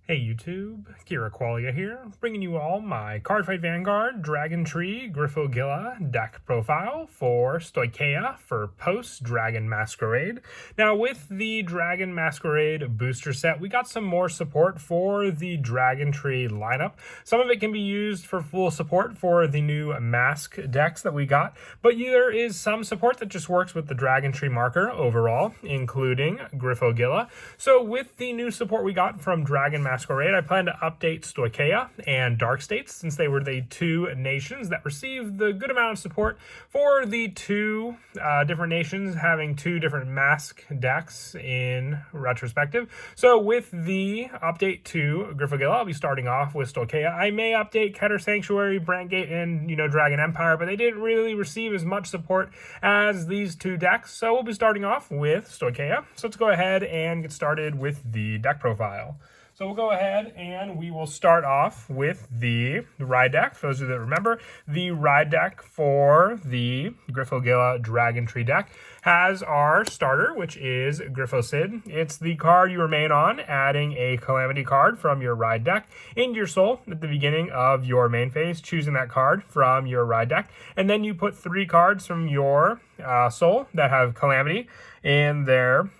Hey YouTube, Qualia here, bringing you all my Cardfight Vanguard Dragontree Stoichea deck profile for Stoichea for post-Dragon Masquerade. Now with the Dragon Masquerade booster set, we got some more support for the Dragontree lineup. Some of it can be used for full support for the new Mask decks that we got, but there is some support that just works with the Dragontree marker overall, including Stoichea. So with the new support we got from Dragon Masquerade, I plan to update Stoichea and Dark States, since they were the two nations that received the good amount of support for the two different nations having two different mask decks in retrospective. So with the update to Stoichea, I'll be starting off with Stoichea. I may update Keter Sanctuary, Brandgate, and Dragon Empire, but they didn't really receive as much support as these two decks. So we'll be starting off with Stoichea. So let's go ahead and get started with the deck profile. So we'll go ahead and we will start off with the ride deck. For those of you that remember, the ride deck for the Stoichea Dragontree deck has our starter, which is Sid. It's the card you remain on, adding a Calamity card from your ride deck into your soul at the beginning of your main phase, choosing that card from your ride deck, and then you put 3 cards from your soul that have Calamity in their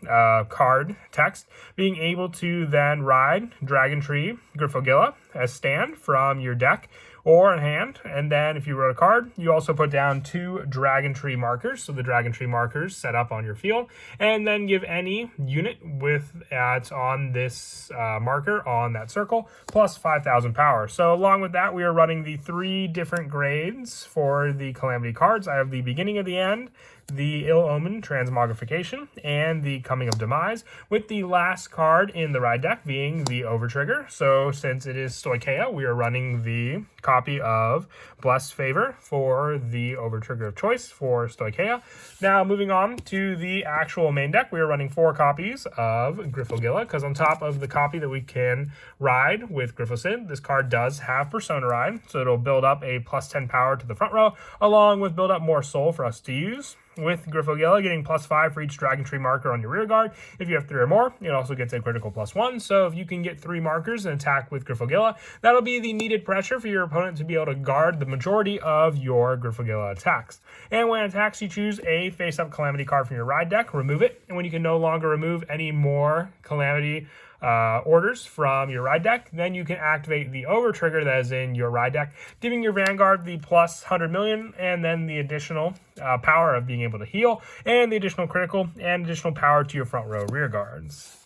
card text, being able to then ride Dragontree Stoichea as stand from your deck or in hand. And then if you wrote a card, you also put down 2 Dragontree markers, so the Dragontree markers set up on your field, and then give any unit with on this marker on that circle plus 5,000 power. So along with that, we are running the 3 different grades for the Calamity cards. I have the Beginning of the End, the Ill Omen Transmogrification, and the Coming of Demise, with the last card in the ride deck being the Overtrigger. So since it is Stoichea, we are running the copy of Blessed Favor for the Overtrigger of choice for Stoichea. Now moving on to the actual main deck, we are running 4 copies of Stoichea, because on top of the copy that we can ride with Sid, this card does have Persona Ride, so it'll build up a plus 10 power to the front row, along with build up more soul for us to use. With Stoichea getting plus 5 for each Dragontree marker on your rear guard. If you have 3 or more, it also gets a critical plus 1. So if you can get 3 markers and attack with Stoichea, that'll be the needed pressure for your opponent to be able to guard the majority of your Stoichea attacks. And when it attacks, you choose a face-up Calamity card from your ride deck, remove it, and when you can no longer remove any more Calamity orders from your ride deck, then you can activate the Overtrigger that is in your ride deck, giving your Vanguard the plus 100 million, and then the additional power of being able to heal, and the additional critical, and additional power to your front row rear guards.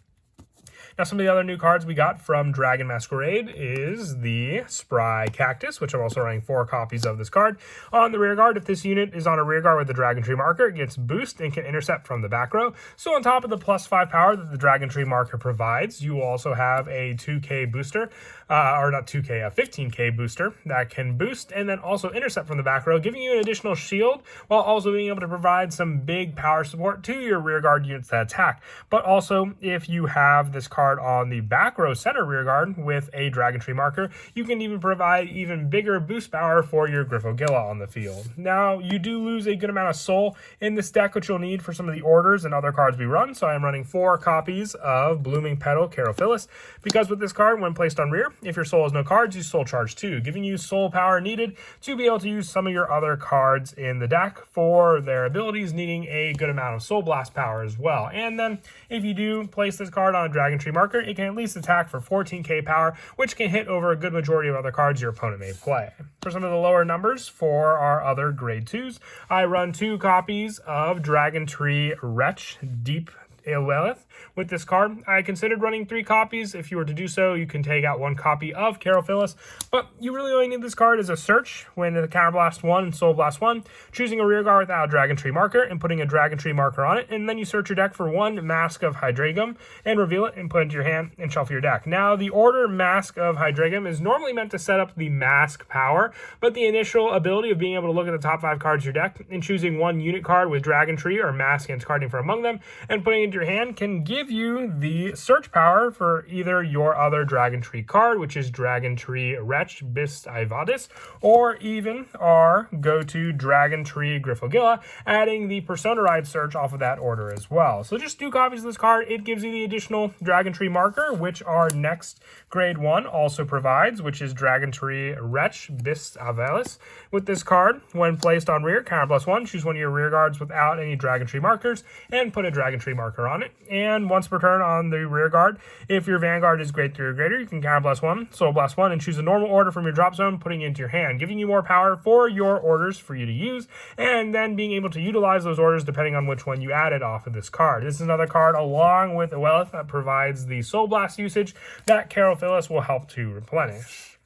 Now, some of the other new cards we got from Dragon Masquerade is the Spry Cactus, which I'm also running 4 copies of this card. On the rear guard, if this unit is on a rear guard with the Dragontree marker, it gets boost and can intercept from the back row. So on top of the plus 5 power that the Dragontree marker provides, you also have a 2k booster, or not 2k, a 15k booster that can boost and then also intercept from the back row, giving you an additional shield while also being able to provide some big power support to your rear guard units that attack. But also, if you have this card on the back row center rear guard with a Dragontree marker, you can even provide even bigger boost power for your Stoichea on the field. Now, you do lose a good amount of soul in this deck, which you'll need for some of the orders and other cards we run. So I'm running 4 copies of Blooming Petal Carophilus, because with this card, when placed on rear, if your soul has no cards, you soul charge 2, giving you soul power needed to be able to use some of your other cards in the deck for their abilities, needing a good amount of soul blast power as well. And then if you do place this card on a Dragontree marker, it can at least attack for 14k power, which can hit over a good majority of other cards your opponent may play. For some of the lower numbers for our other grade 2s, I run 2 copies of Dragontree Wretch Deep Illith. With this card, I considered running 3 copies. If you were to do so, you can take out 1 copy of Carophilus, but you really only need this card as a search when the Counterblast 1 and Soul Blast 1, choosing a rear guard without a Dragontree marker and putting a Dragontree marker on it, and then you search your deck for 1 Mask of Hydragum and reveal it and put it into your hand and shuffle your deck. Now, the order Mask of Hydragum is normally meant to set up the mask power, but the initial ability of being able to look at the top 5 cards of your deck and choosing 1 unit card with Dragontree or mask and discarding from among them and putting it into your hand can give you the search power for either your other Dragontree card, which is Dragontree Wretch Bis Ivadis, or even our go-to Dragontree Griffogilla, adding the Persona Ride search off of that order as well. So just 2 copies of this card. It gives you the additional Dragontree marker, which our next grade 1 also provides, which is Dragontree Wretch Bis Ivadis. With this card, when placed on rear, counter +1, choose one of your rear guards without any Dragontree markers, and put a Dragontree marker on it. And once per turn on the rear guard, if your Vanguard is grade 3 or greater, you can counter +1, soul +1, and choose a normal order from your drop zone, putting it into your hand, giving you more power for your orders for you to use, and then being able to utilize those orders depending on which one you added off of this card. This is another card along with Owelith that provides the Soul Blast usage that Carophilus will help to replenish.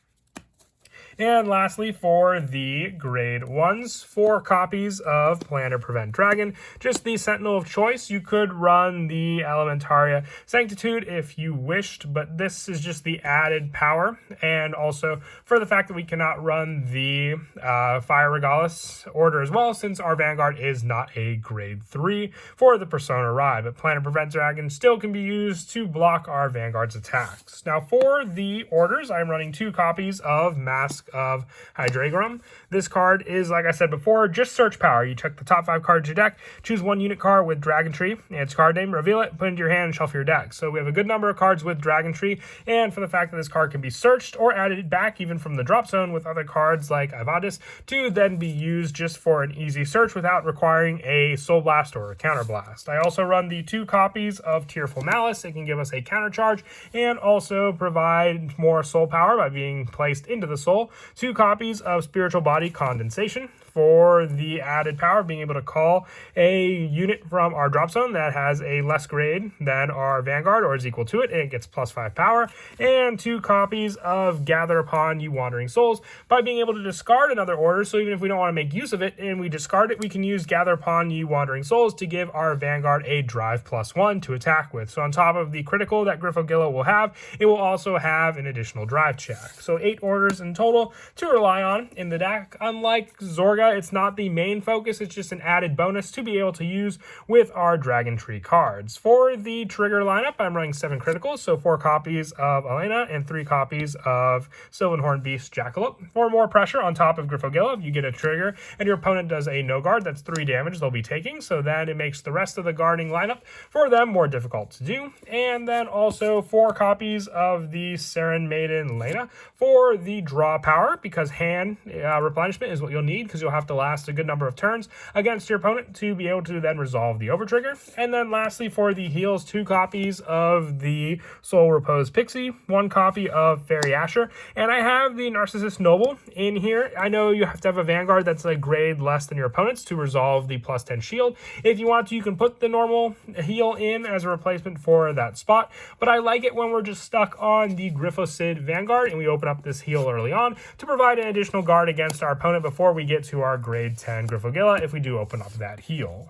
And lastly, for the grade 1s, 4 copies of Plan to Prevent Dragon. Just the Sentinel of choice. You could run the Elementaria Sanctitude if you wished, but this is just the added power. And also for the fact that we cannot run the Fire Regalis order as well, since our Vanguard is not a grade 3 for the Persona Ride. But Plan to Prevent Dragon still can be used to block our Vanguard's attacks. Now for the orders, I'm running 2 copies of Mask of Hydragrum. This card is, like I said before, just search power. You check the top 5 cards of your deck, choose one unit card with Dragontree and its card name, reveal it, put it into your hand, and shuffle your deck. So we have a good number of cards with Dragontree, and for the fact that this card can be searched or added back even from the drop zone with other cards like Ivadis to then be used just for an easy search without requiring a Soul Blast or a Counter Blast. I also run the 2 copies of Tearful Malice. It can give us a counter charge and also provide more soul power by being placed into the soul. 2 copies of Spiritual Body Condensation for the added power of being able to call a unit from our drop zone that has a less grade than our Vanguard or is equal to it, and it gets +5 power. And 2 copies of Gather Upon You Wandering Souls by being able to discard another order. So even if we don't want to make use of it and we discard it, we can use Gather Upon You Wandering Souls to give our Vanguard a drive +1 to attack with. So on top of the critical that Griffogilla will have, it will also have an additional drive check. So 8 orders in total to rely on in the deck. Unlike Zorga, it's not the main focus, it's just an added bonus to be able to use with our Dragontree cards. For the trigger lineup, I'm running 7 criticals, so 4 copies of Elena and 3 copies of Sylvanhorn Beast Jackalope. For more pressure on top of Griffogilla, you get a trigger and your opponent does a no guard, that's 3 damage they'll be taking, so then it makes the rest of the guarding lineup for them more difficult to do. And then also 4 copies of the Seren Maiden Lena for the draw power, because hand replenishment is what you'll need, because you'll have to last a good number of turns against your opponent to be able to then resolve the overtrigger. And then lastly for the heals, 2 copies of the Soul Repose Pixie, 1 copy of Fairy Asher, and I have the Narcissus Noble in here. I know you have to have a Vanguard that's a grade less than your opponent's to resolve the +10 shield. If you want to, you can put the normal heal in as a replacement for that spot, but I like it when we're just stuck on the Griffocid Vanguard and we open up this heal early on to provide an additional guard against our opponent before we get to our grade 10 Griffogilla if we do open up that heal.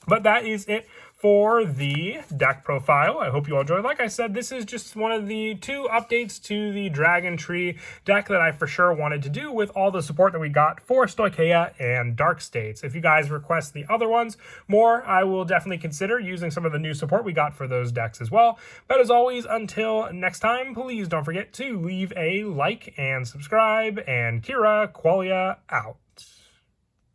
But that is it for the deck profile. I hope you all enjoyed. Like I said, this is just one of the 2 updates to the Dragontree deck that I for sure wanted to do with all the support that we got for Stoichea and Dark States. If you guys request the other ones more, I will definitely consider using some of the new support we got for those decks as well. But as always, until next time, please don't forget to leave a like and subscribe, and Kira Qualia out.